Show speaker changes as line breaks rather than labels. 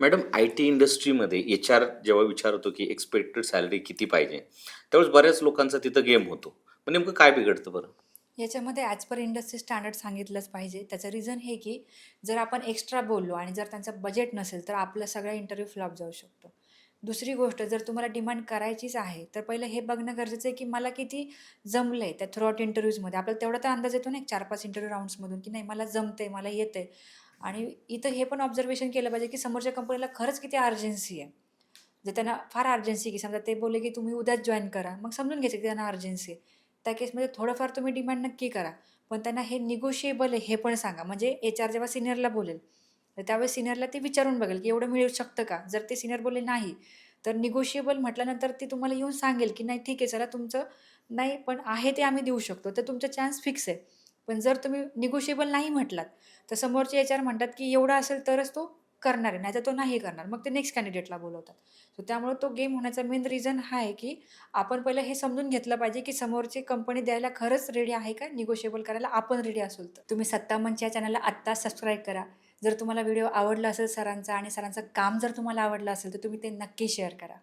Madam, IT इंडस्ट्रीमध्ये HR जेव्हा विचारतो, की एक्स्पेक्टेड सॅलरी किती पाहिजे? त्यावेळेस बऱ्याच लोकांचा तिथं गेम होतो. मग नेमकं काय बिघडतं बरं?
याच्यामध्ये ॲज पर इंडस्ट्री स्टँडर्ड सांगितलंच पाहिजे. त्याचं रिझन हे की जर आपण एक्स्ट्रा बोललो आणि जर त्यांचं बजेट नसेल, तर आपला सगळा इंटरव्ह्यू फ्लॉप जाऊ शकतो. दुसरी गोष्ट जर तुम्हाला डिमांड करायचीच आहे, तर पहिलं हे बघणं गरजेचं आहे की मला किती जमलंय त्या थ्रूआउट इंटरव्ह्यूजमध्ये. आपल्याला तेवढा तर अंदाज येतो ना, एक 4-5 इंटरव्ह्यू राउंड्समधून, की नाही मला जमतंय, मला येतंय. आणि इथं हे पण ऑब्झर्वेशन केलं पाहिजे, की समोरच्या कंपनीला खरंच किती अर्जन्सी आहे. जर त्यांना फार अर्जन्सी की समजा ते बोलले की तुम्ही उद्याच जॉइन करा. मग समजून घ्यायचं की त्यांना अर्जन्सी आहे. त्या केसमध्ये थोडंफार तुम्ही डिमांड नक्की करा. पण त्यांना हे निगोशिएबल आहे हे पण सांगा. म्हणजे एचआर जेव्हा सीनियरला बोलेल, तर त्यावेळेस सीनियरला ते विचारून बघेल की एवढं मिळू शकतं का? जर ते सीनियर बोलले नाही, तर निगोशिएबल म्हटल्यानंतर ती तुम्हाला येऊन सांगेल की नाही ठीक आहे चला तुमचं नाही पण आहे ते आम्ही देऊ शकतो. तर तुमचा चान्स फिक्स आहे. पण जर तुम्ही निगोशिएबल नाही म्हटलात, तर समोरचे एचआर म्हणतात की एवढा असेल तरच तो करणार आहे, नाहीतर तो नाही करणार. मग ते नेक्स्ट कॅन्डिडेटला बोलवतात. सो त्यामुळे तो गेम होण्याचा मेन रिझन हा आहे, की आपण पहिलं हे समजून घेतलं पाहिजे, की समोरची कंपनी द्यायला खरंच रेडी आहे का? निगोशिएबल करायला आपण रेडी असू तर. तुम्ही सत्ता मंच या चॅनलला आत्ता सबस्क्राईब करा. जर तुम्हाला व्हिडिओ आवडला असेल सरांचा आणि सरांचं काम जर तुम्हाला आवडलं असेल, तर तुम्ही ते नक्की शेअर करा.